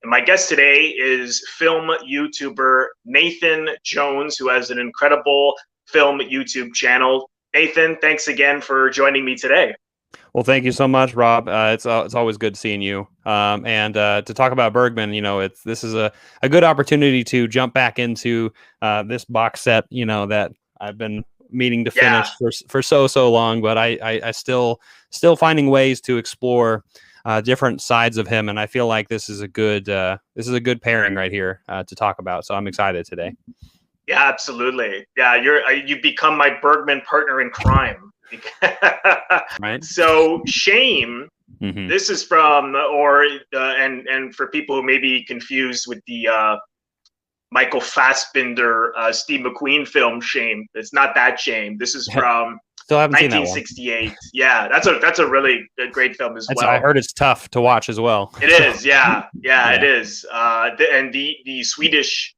And my guest today is film YouTuber Nathan Jones, who has an incredible film YouTube channel. Nathan, thanks again for joining me today. Well, thank you so much, Rob. It's always good seeing you. And to talk about Bergman, this is a good opportunity to jump back into this box set, that I've been meaning to finish for so long, but I still finding ways to explore different sides of him, and I feel like this is a good pairing right here to talk about. So I'm excited today. Yeah, absolutely. Yeah, you've become my Bergman partner in crime. Right. So Shame. Mm-hmm. This is from, and for people who may be confused with the Michael Fassbender, Steve McQueen film Shame. It's not that Shame. This is from Still haven't 1968. Seen that one. Yeah, that's a really great film as well. I heard it's tough to watch as well. It is, yeah, it is. And the Swedish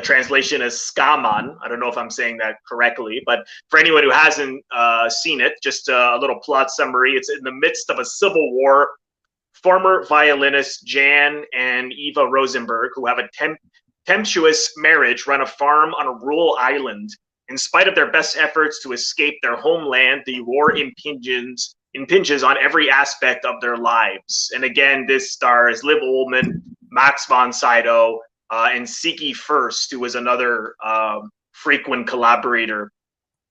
translation is SKAMMEN. I don't know if I'm saying that correctly, but for anyone who hasn't seen it, just a little plot summary. It's in the midst of a civil war. Former violinist Jan and Eva Rosenberg, who have a tempestuous marriage, run a farm on a rural island. In spite of their best efforts to escape their homeland, the war impinges on every aspect of their lives. And again, this stars Liv Ullmann, Max von Sydow, and Siki First, who was another frequent collaborator.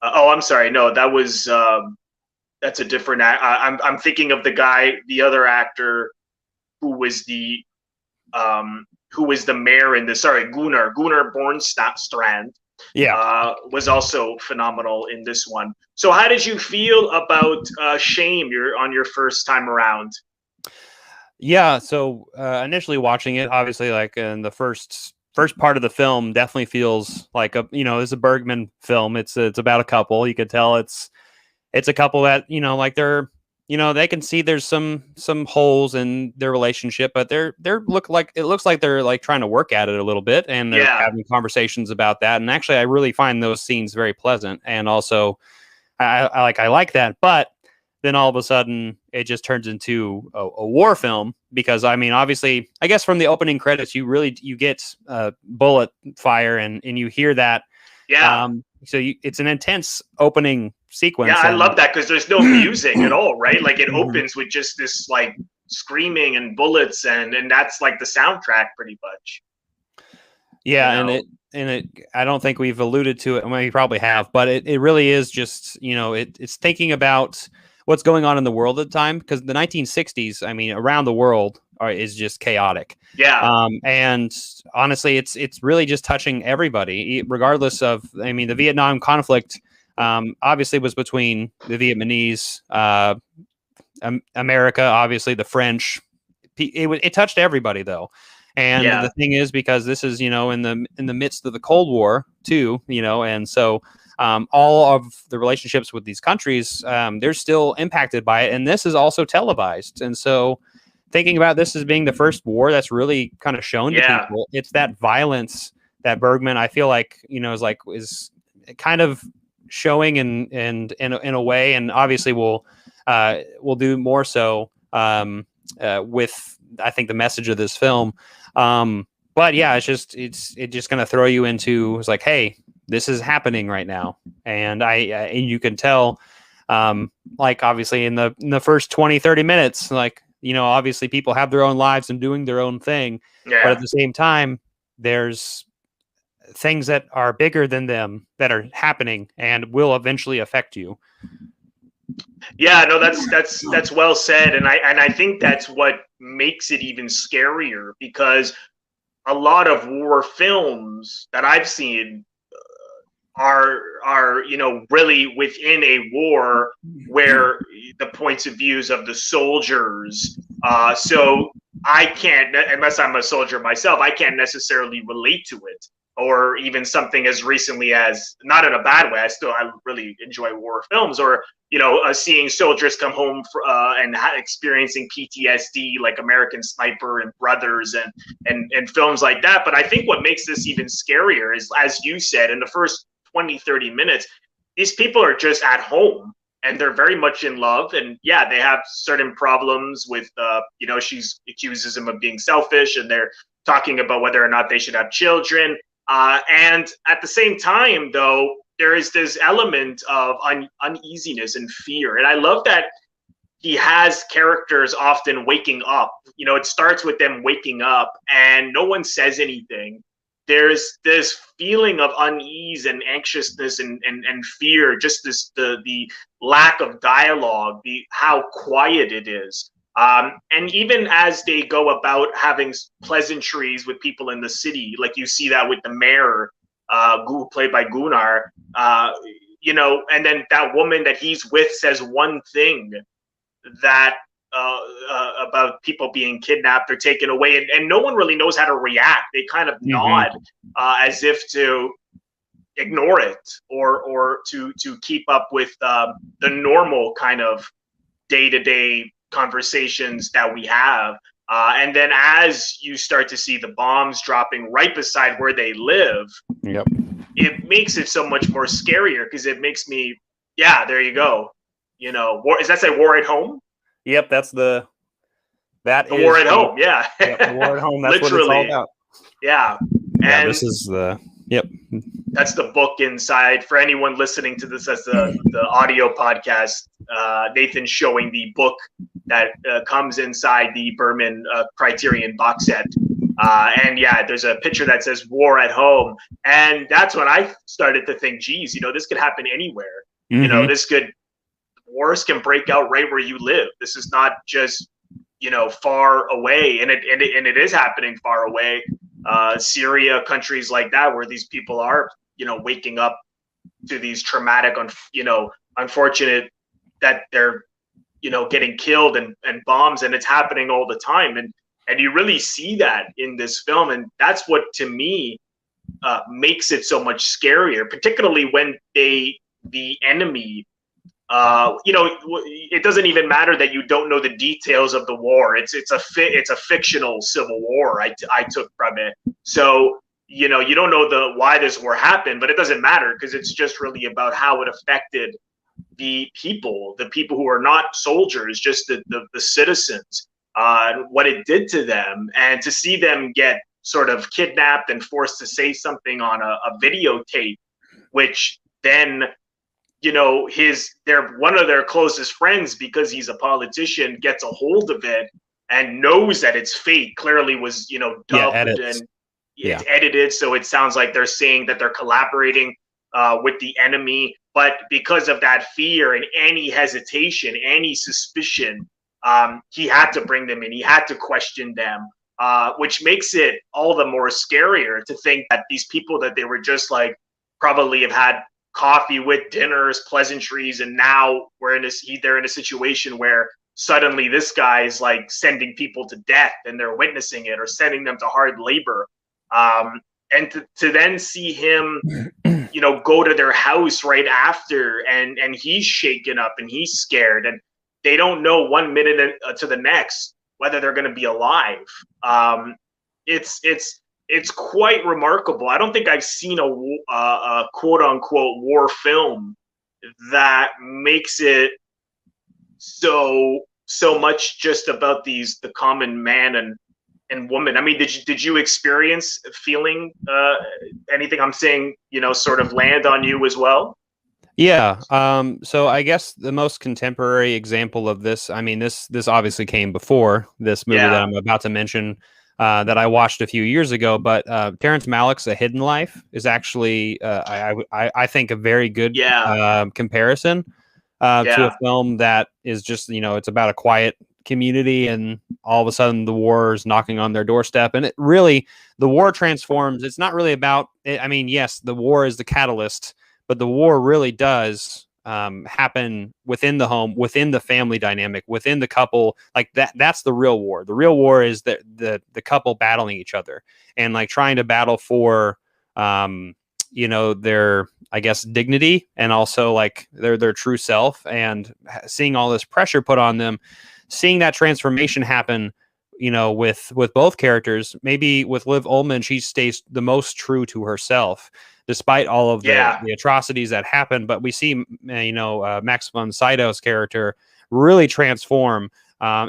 I'm sorry, no, that's a different. I'm thinking of the other actor who was the mayor in this. Sorry, Gunnar Bjornstrand. Yeah, was also phenomenal in this one. So, how did you feel about Shame? You're on your first time around. Yeah, so initially watching it, obviously, like in the first part of the film, definitely feels like it's a Bergman film. It's about a couple. You could tell it's a couple that like they're they can see there's some holes in their relationship, but it looks like they're like trying to work at it a little bit, and they're having conversations about that. And actually, I really find those scenes very pleasant, and also I like that, but then all of a sudden it just turns into a war film, because obviously, I guess from the opening credits, you get bullet fire and you hear that. Yeah. So it's an intense opening sequence. Yeah, I love that because there's no music at all, right? Like it opens with just this like screaming and bullets, and that's like the soundtrack pretty much. Yeah, and I don't think we've alluded to it. I mean, we probably have, but it really is just it's thinking about what's going on in the world at the time, because the 1960s, around the world is just chaotic. Yeah. And honestly, it's really just touching everybody, regardless of, the Vietnam conflict, obviously was between the Vietnamese, America, obviously the French. It touched everybody though. And the thing is, because this is, in the midst of the Cold War too, and so all of the relationships with these countries, they're still impacted by it. And this is also televised. And so thinking about this as being the first war that's really kind of shown to people, it's that violence that Bergman, I feel like, is kind of showing in a way, and obviously we'll do more so with, I think, the message of this film. But yeah, it's just going to throw you into, it's like, hey, this is happening right now. And and you can tell, like obviously in the first 20-30 minutes, like, obviously people have their own lives and doing their own thing. Yeah. But at the same time, there's things that are bigger than them that are happening and will eventually affect you. Yeah, no, that's well said. And I think that's what makes it even scarier, because a lot of war films that I've seen are really within a war, where the points of views of the soldiers, so I can't, unless I'm a soldier myself, I can't necessarily relate to it. Or even something as recently as, not in a bad way, I really enjoy war films, or seeing soldiers come home and experiencing PTSD, like American Sniper and Brothers and films like that. But I think what makes this even scarier is, as you said, in the first 20-30 minutes, these people are just at home. and they're very much in love. And yeah, they have certain problems with, she accuses him of being selfish, and they're talking about whether or not they should have children. And at the same time, though, there is this element of uneasiness and fear. And I love that he has characters often waking up. It starts with them waking up and no one says anything. There's this feeling of unease and anxiousness and fear, just the lack of dialogue, how quiet it is. And even as they go about having pleasantries with people in the city, like you see that with the mayor, played by Gunnar, and then that woman that he's with says one thing that about people being kidnapped or taken away, and no one really knows how to react. They kind of nod as if to ignore it or to keep up with the normal kind of day-to-day conversations that we have. And then as you start to see the bombs dropping right beside where they live, it makes it so much more scarier, because it makes me, there you go. War, does that say War at Home? Yep, that's the War at Home. Yeah, the War at Home. That's literally what it's all about. Yeah, and this is the That's the book inside. For anyone listening to this as the audio podcast, Nathan's showing the book that comes inside the Bergman Criterion box set. And there's a picture that says War at Home. And that's when I started to think, geez, this could happen anywhere. Wars can break out right where you live. This is not just, far away. And it is happening far away. Syria, countries like that, where these people are, waking up to these traumatic, unfortunate that they're, getting killed and bombs, and it's happening all the time. And you really see that in this film. And that's what, to me, makes it so much scarier, particularly when the enemy, it doesn't even matter that you don't know the details of the war. It's a fictional civil war I took from it. So, you don't know why this war happened, but it doesn't matter, because it's just really about how it affected the people who are not soldiers, just the citizens, and what it did to them. And to see them get sort of kidnapped and forced to say something on a videotape, which then, one of their closest friends, because he's a politician, gets a hold of it and knows that it's fake, clearly was, dubbed and it's edited. So it sounds like they're saying that they're collaborating with the enemy. But because of that fear and any hesitation, any suspicion, he had to bring them in. He had to question them, which makes it all the more scarier to think that these people that they were just like probably have had coffee with, dinners, pleasantries, and now they're in a situation where suddenly this guy is like sending people to death, and they're witnessing it, or sending them to hard labor. And to then see him, go to their house right after, and he's shaken up and he's scared, and they don't know 1 minute to the next whether they're going to be alive. It's quite remarkable. I don't think I've seen a quote unquote war film that makes it so much just about the common man and woman. I mean, did you experience feeling anything I'm saying, sort of land on you as well? Yeah. So I guess the most contemporary example of this, I mean, this obviously came before this movie that I'm about to mention, that I watched a few years ago, but Terrence Malick's A Hidden Life is actually, I think, a very good comparison to a film that is just, it's about a quiet community, and all of a sudden the war is knocking on their doorstep. And the war transforms. It's not really about, I mean, yes, the war is the catalyst, but the war really does happen within the home, within the family dynamic, within the couple. Like that's the real war. The real war is the couple battling each other and like trying to battle for, their, I guess, dignity, and also like their true self, and seeing all this pressure put on them, seeing that transformation happen, with both characters, maybe with Liv Ullmann, she stays the most true to herself, despite all of the atrocities that happen. But we see, Max von Sydow's character really transform,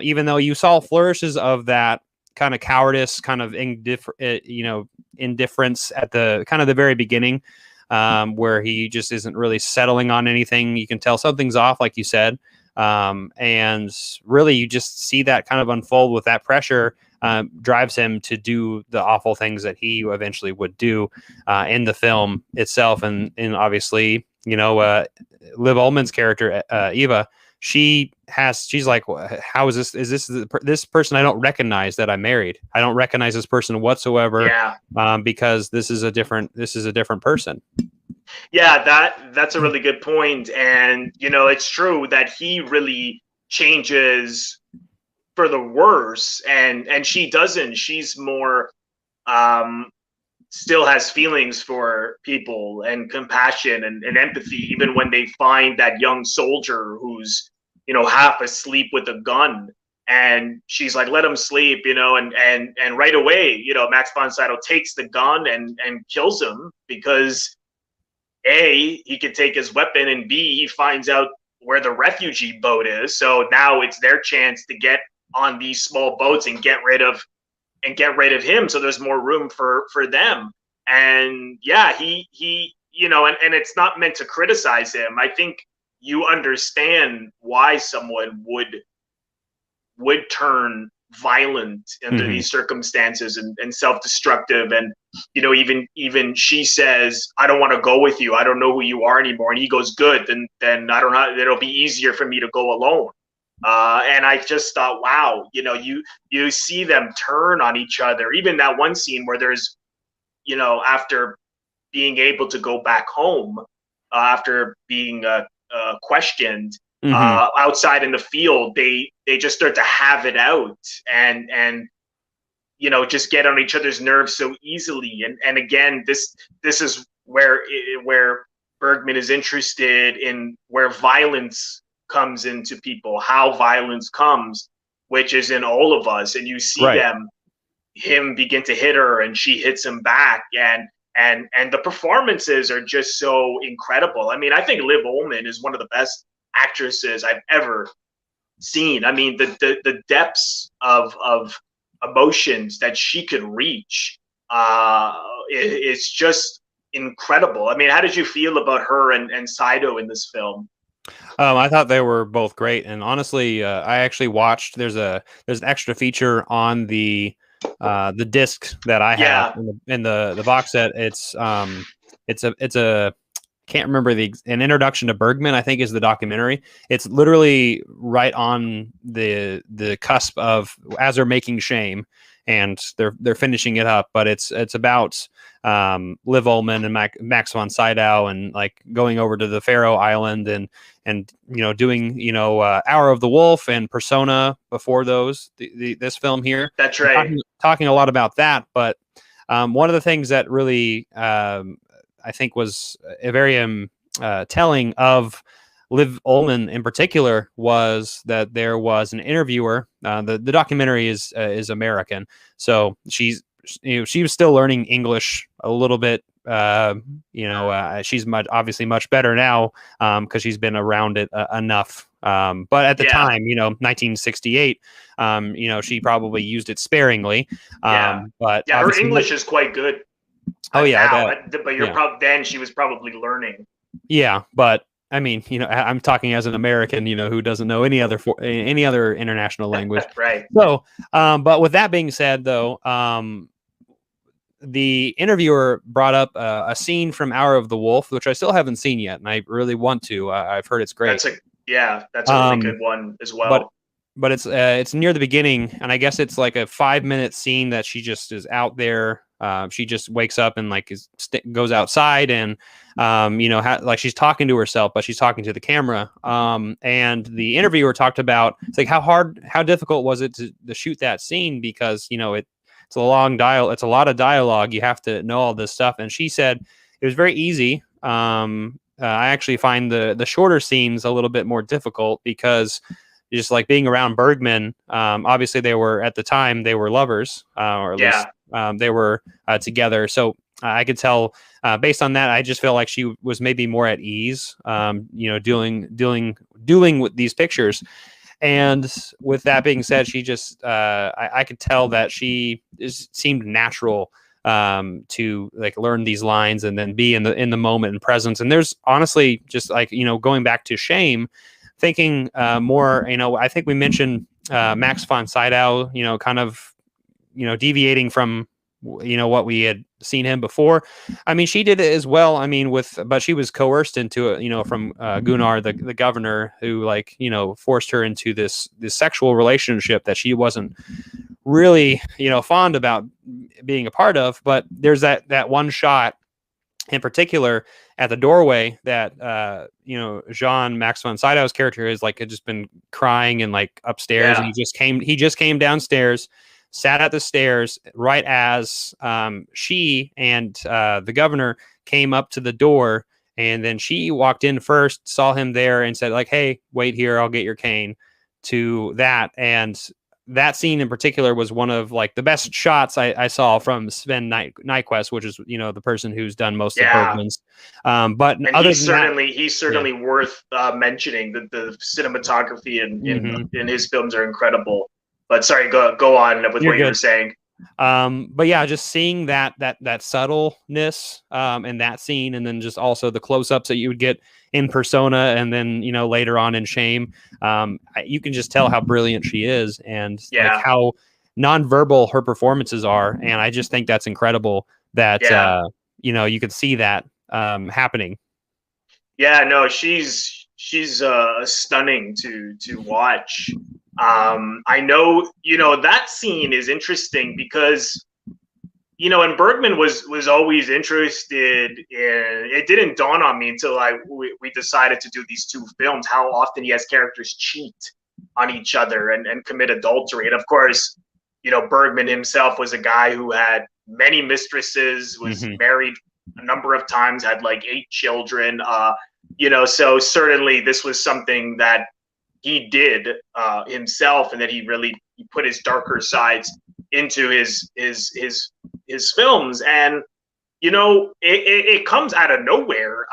even though you saw flourishes of that kind of cowardice, kind of indifference at the kind of the very beginning, where he just isn't really settling on anything. You can tell something's off, like you said. And really you just see that kind of unfold with that pressure, drives him to do the awful things that he eventually would do, in the film itself. And obviously, Liv Ullmann's character, Eva, she's like, how is this? Is this person I don't recognize that I married? I don't recognize this person whatsoever. Yeah. Because this is a different person. Yeah, that's a really good point. And, it's true that he really changes for the worse, and she doesn't. She's more, still has feelings for people and compassion and empathy, even when they find that young soldier who's, half asleep with a gun. And she's like, let him sleep, and right away, Max von Sydow takes the gun and kills him because A, he could take his weapon, and B, he finds out where the refugee boat is. So now it's their chance to get on these small boats and get rid of him. So there's more room for them. And yeah, he and it's not meant to criticize him. I think you understand why someone would turn violent under these circumstances and self-destructive. And even she says, I don't want to go with you, I don't know who you are anymore. And he goes, good, then I don't know, it'll be easier for me to go alone. And I just thought, wow, you see them turn on each other. Even that one scene where there's, after being able to go back home, after being questioned, outside in the field, they just start to have it out and just get on each other's nerves so easily. And again, this is where Bergman is interested in, where violence comes into people, how violence comes, which is in all of us. And you see him begin to hit her, and she hits him back, and the performances are just so incredible. I mean, I think Liv Ullmann is one of the best actresses I've ever seen. I mean, the depths of emotions that she could reach, it's just incredible. I mean, how did you feel about her and Sydow in this film? I thought they were both great, and honestly, I actually watched. There's an extra feature on the disc that I have in the box set. It's a can't remember an introduction to Bergman, I think, is the documentary. It's literally right on the cusp of as they're making Shame, and they're finishing it up. But it's about Liv Ullmann and Max von Sydow, and like going over to the Faroe Island and doing Hour of the Wolf and Persona before those. This film here. That's right. Talking a lot about that, but one of the things that really I think was a very telling of Liv Ullmann in particular was that there was an interviewer. The documentary is American, so she was still learning English a little bit. She's obviously much better now because she's been around it enough. But at the time, 1968, she probably used it sparingly. But her English is quite good. Oh yeah, now, but then she was probably learning. Yeah, but I mean, I'm talking as an American, who doesn't know any other international language. Right. So, but with that being said, though, the interviewer brought up a scene from Hour of the Wolf, which I still haven't seen yet, and I really want to. I've heard it's great. That's a really good one as well. But it's near the beginning, and I guess it's like a 5-minute scene that she just is out there. She just wakes up and goes outside, and like she's talking to herself, but she's talking to the camera. And the interviewer talked about, it's like how difficult was it to shoot that scene, because it's a long it's a lot of dialogue. You have to know all this stuff. And she said it was very easy. I actually find the shorter scenes a little bit more difficult because just like being around Bergman. Obviously, they were at the time they were lovers, or at least they were together. So I could tell based on that, I just feel like she was maybe more at ease, dealing with these pictures. And with that being said, she just I could tell that she seemed natural to like learn these lines and then be in the moment and presence. And there's honestly just like, going back to Shame, thinking more, I think we mentioned Max von Sydow, kind of, deviating from, what we had seen him before. I mean, she did it as well. I mean, but she was coerced into it, from Gunnar, the governor, who forced her into this sexual relationship that she wasn't really, fond about being a part of. But there's that one shot in particular at the doorway that Jean Max von Sydow's character has had just been crying and upstairs, and he just came downstairs, sat at the stairs right as she and the governor came up to the door, and then she walked in first, saw him there, and said hey, wait here, I'll get your cane. To that, and that scene in particular was one of the best shots I saw from Sven Nykvist, which is the person who's done most of Bergman's. But and other he's certainly worth mentioning. The cinematography in his films are incredible. But sorry, go on with what you were saying. But yeah, just seeing that subtleness in that scene, and then just also the close-ups that you would get in Persona, and then later on in Shame, you can just tell how brilliant she is, and how nonverbal her performances are. And I just think that's incredible that you could see that happening. Yeah, no, she's stunning to watch. I know, that scene is interesting because, and Bergman was always interested in, it didn't dawn on me until we decided to do these two films, how often he has characters cheat on each other and commit adultery. And of course, Bergman himself was a guy who had many mistresses, was married a number of times, had 8 children, so certainly this was something that he did himself, and that he put his darker sides into his films. And it comes out of nowhere.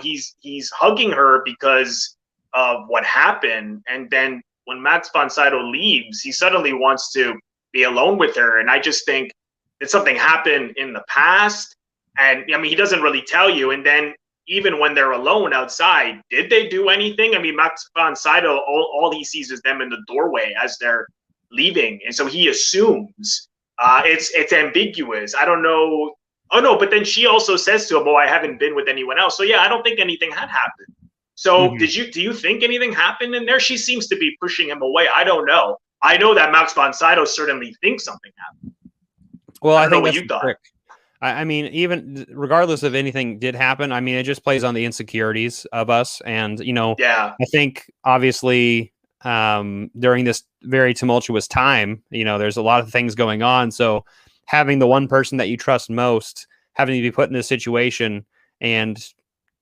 He's hugging her because of what happened, and then when Max von Sydow leaves, he suddenly wants to be alone with her. And I just think that something happened in the past, and I mean, he doesn't really tell you. And then even when they're alone outside, did they do anything? I mean, Max von Sydow, all he sees is them in the doorway as they're leaving. And so he assumes it's ambiguous. I don't know. Oh, no, but then she also says to him, I haven't been with anyone else. So, yeah, I don't think anything had happened. So do you think anything happened in there? She seems to be pushing him away. I don't know. I know that Max von Sydow certainly thinks something happened. Well, I think that's what you thought. I mean, even regardless of anything did happen, I mean, it just plays on the insecurities of us. And, I think obviously during this very tumultuous time, there's a lot of things going on. So having the one person that you trust most, having to be put in this situation and,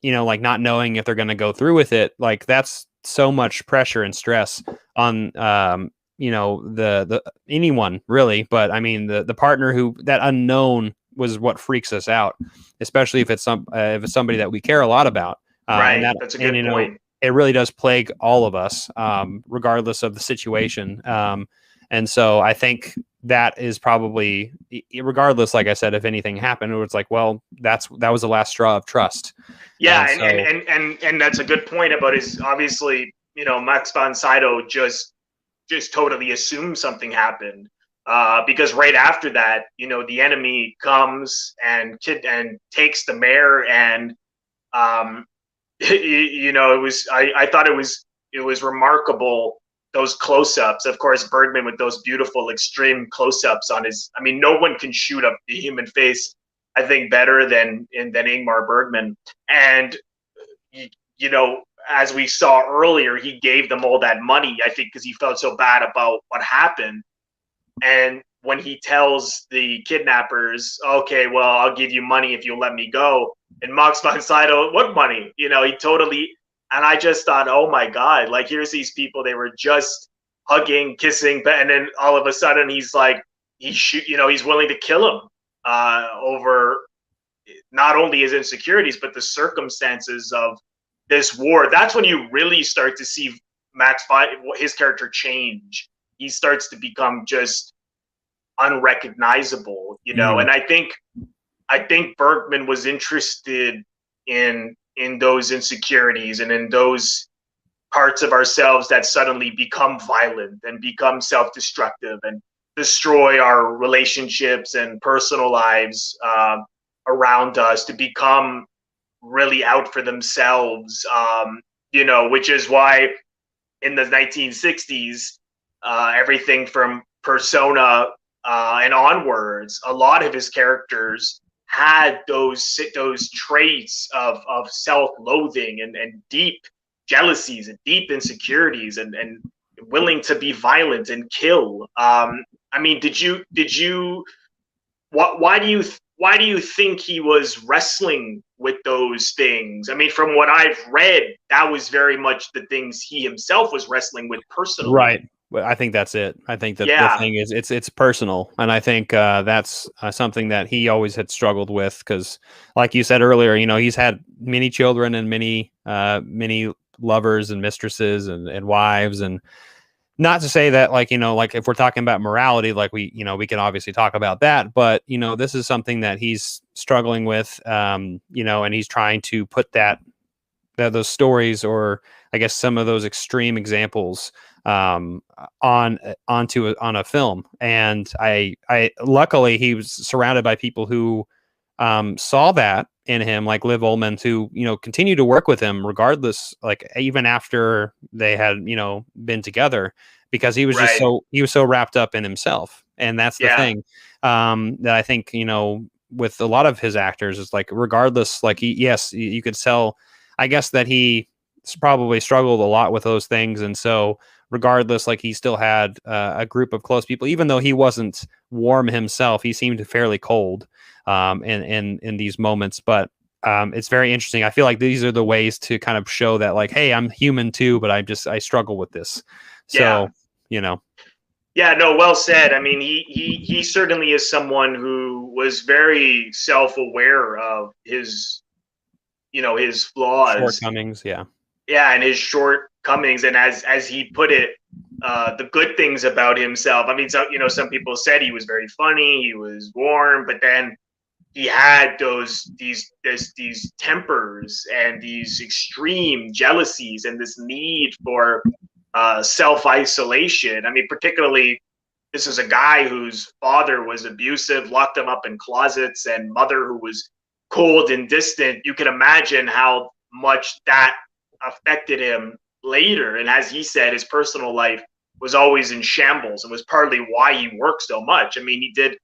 not knowing if they're going to go through with it, that's so much pressure and stress on, the anyone really. But I mean, the partner that unknown was what freaks us out, especially if it's somebody that we care a lot about. Right. That's a good point. It really does plague all of us, regardless of the situation. And so I think that is probably, regardless, like I said, if anything happened, it was that was the last straw of trust. Yeah. And that's a good point about his, obviously, Max von Sydow just totally assumed something happened. Because right after that, the enemy comes and takes the mayor, and it was I thought it was remarkable, those close-ups. Of course, Bergman with those beautiful extreme close-ups on his. I mean, no one can shoot up the human face, I think, better than Ingmar Bergman. And as we saw earlier, he gave them all that money, I think, because he felt so bad about what happened. And when he tells the kidnappers, okay, well, I'll give you money if you let me go. And Max von Sydow, what money? He totally And I just thought, oh my God, like here's these people, they were just hugging, kissing, and then all of a sudden he's like, he's willing to kill him over not only his insecurities, but the circumstances of this war. That's when you really start to see his character change. He starts to become just unrecognizable, and I think Bergman was interested in those insecurities and in those parts of ourselves that suddenly become violent and become self-destructive and destroy our relationships and personal lives around us, to become really out for themselves, which is why in the 1960s, everything from Persona and onwards, a lot of his characters had those traits of self-loathing and deep jealousies and deep insecurities and willing to be violent and kill. I mean, why do you think he was wrestling with those things? I mean, from what I've read, that was very much the things he himself was wrestling with personally. Right. Well, I think that's it. I think that the thing is it's personal, and I think that's something that he always had struggled with, because, like you said earlier, he's had many children and many lovers and mistresses and wives, and not to say that like if we're talking about morality, like we can obviously talk about that, but this is something that he's struggling with, and he's trying to put those stories, or I guess some of those extreme examples, on a film. And I luckily he was surrounded by people who saw that in him, like Liv Ullmann, who continue to work with him regardless, like even after they had been together, because he was just so wrapped up in himself. And that's the thing that I think with a lot of his actors is, like, regardless, like you could tell, I guess, that he probably struggled a lot with those things, and so regardless, like, he still had a group of close people, even though he wasn't warm himself. He seemed fairly cold in these moments. But it's very interesting. I feel like these are the ways to kind of show that, like, hey, I'm human too, but I struggle with this. So, Yeah, no, well said. I mean, he certainly is someone who was very self-aware of his flaws, shortcomings. Yeah, and his shortcomings, and as he put it, the good things about himself. I mean, some people said he was very funny, he was warm, but then he had these tempers and these extreme jealousies and this need for self-isolation. I mean, particularly, this is a guy whose father was abusive, locked him up in closets, and mother who was cold and distant. You can imagine how much that affected him later. And as he said, his personal life was always in shambles, and was partly why he worked so much. I mean, he did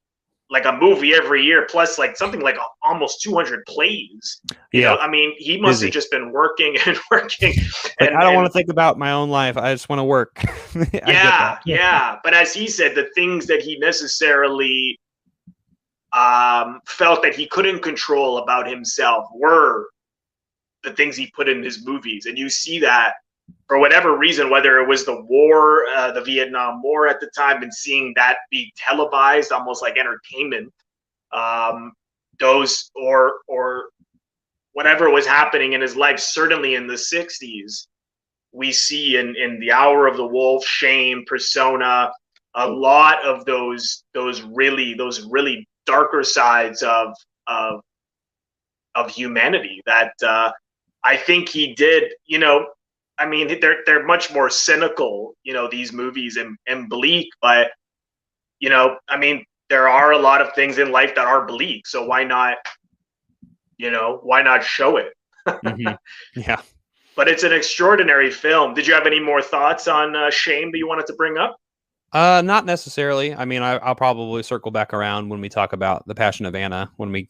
like a movie every year, plus like something like almost 200 plays. I mean, he must have just been working and working. Like, I don't want to think about my own life. I just want to work. Yeah. But as he said, the things that he necessarily felt that he couldn't control about himself were the things he put in his movies. And you see that for whatever reason, whether it was the war, the Vietnam War at the time, and seeing that be televised almost like entertainment, those or whatever was happening in his life, certainly in the 60s, we see in The Hour of the Wolf, Shame, Persona, a lot of those really darker sides of humanity that I think he did. I mean, they're much more cynical, these movies, and bleak, but I mean, there are a lot of things in life that are bleak, so why not show it? Mm-hmm. Yeah. But it's an extraordinary film. Did you have any more thoughts on Shame that you wanted to bring up? Not necessarily. I mean, I'll probably circle back around when we talk about The Passion of Anna, when we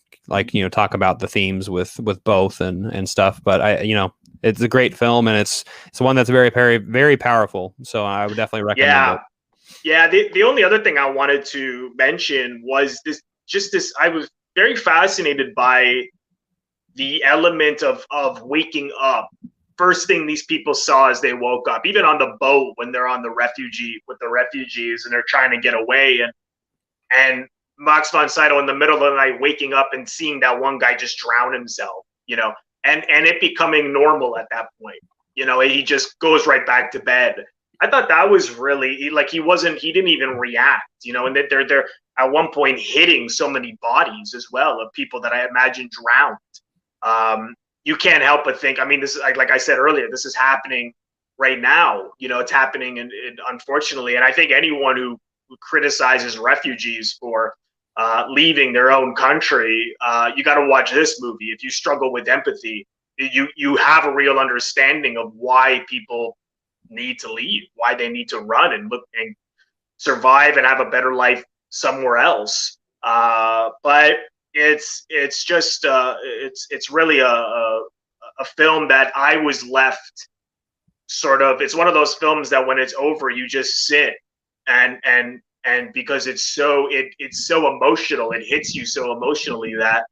talk about the themes with both and stuff. But it's a great film, and it's one that's very, very, very powerful. So I would definitely recommend it. Yeah. The only other thing I wanted to mention was this. I was very fascinated by the element of waking up first thing these people saw as they woke up, even on the boat when they're on the refugees and they're trying to get away, and Max von Sydow in the middle of the night waking up and seeing that one guy just drown himself, and it becoming normal at that point. He just goes right back to bed. I thought that was really he didn't even react, and that they're at one point hitting so many bodies as well of people that I imagine drowned. You can't help but think, I mean, this is like I said earlier, this is happening right now. It's happening, and unfortunately, and I think anyone who criticizes refugees for leaving their own country, you got to watch this movie. If you struggle with empathy, you have a real understanding of why people need to leave, why they need to run and look and survive and have a better life somewhere else. But it's just it's really a film that I was left sort of. It's one of those films that when it's over, you just sit and because it's so emotional, it hits you so emotionally that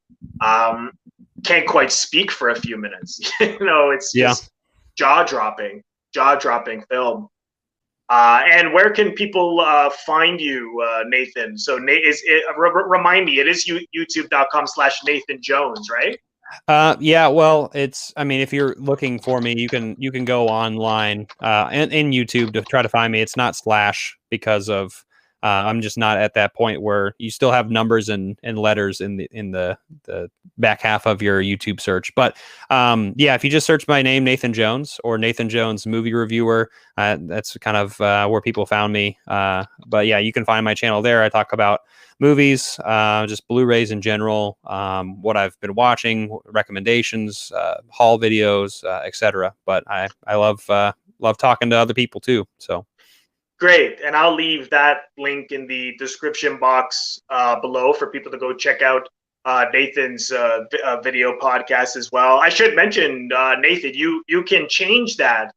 can't quite speak for a few minutes. It's just jaw-dropping film. And where can people find you, Nathan? So remind me, it is youtube.com/Nathan Jones, right? Yeah, well, if you're looking for me, you can go online in YouTube to try to find me. It's not / because of I'm just not at that point where you still have numbers and letters in the back half of your YouTube search. But if you just search my name, Nathan Jones, or Nathan Jones Movie Reviewer, that's kind of where people found me. But yeah, you can find my channel there. I talk about movies, just Blu-rays in general, what I've been watching, recommendations, haul videos, etc. But I love talking to other people too. So. Great. And I'll leave that link in the description box below for people to go check out Nathan's video podcast as well. I should mention, Nathan, you can change that.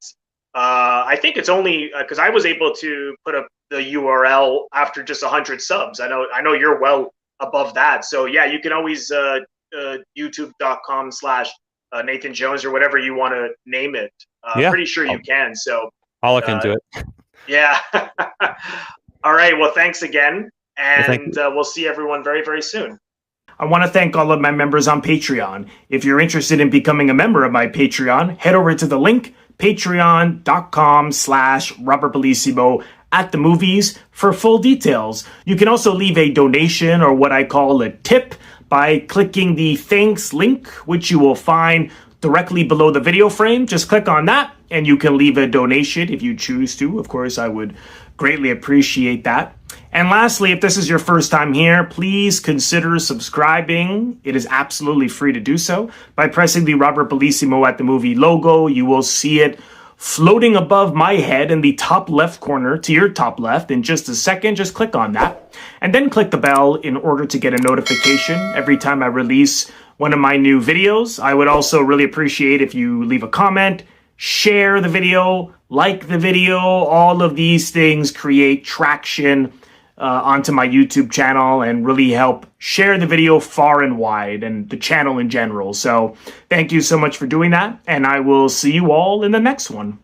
I think it's only because I was able to put up the URL after just 100 subs. I know you're well above that. So yeah, you can always youtube.com/Nathan Jones or whatever you want to name it. Pretty sure you can. So I'll look into it. Yeah. All right. Well, thanks again. And we'll see everyone very, very soon. I want to thank all of my members on Patreon. If you're interested in becoming a member of my Patreon, head over to the link, patreon.com/RobertBellissimo at the movies for full details. You can also leave a donation, or what I call a tip, by clicking the thanks link, which you will find directly below the video frame. Just click on that and you can leave a donation if you choose to. Of course, I would greatly appreciate that. And lastly, if this is your first time here, please consider subscribing. It is absolutely free to do so. By pressing the Robert Bellissimo at the movie logo, you will see it floating above my head in the top left corner to your top left. In just a second, just click on that. And then click the bell in order to get a notification every time I release one of my new videos. I would also really appreciate if you leave a comment, share the video, like the video. All of these things create traction onto my YouTube channel and really help share the video far and wide and the channel in general. So thank you so much for doing that, and I will see you all in the next one.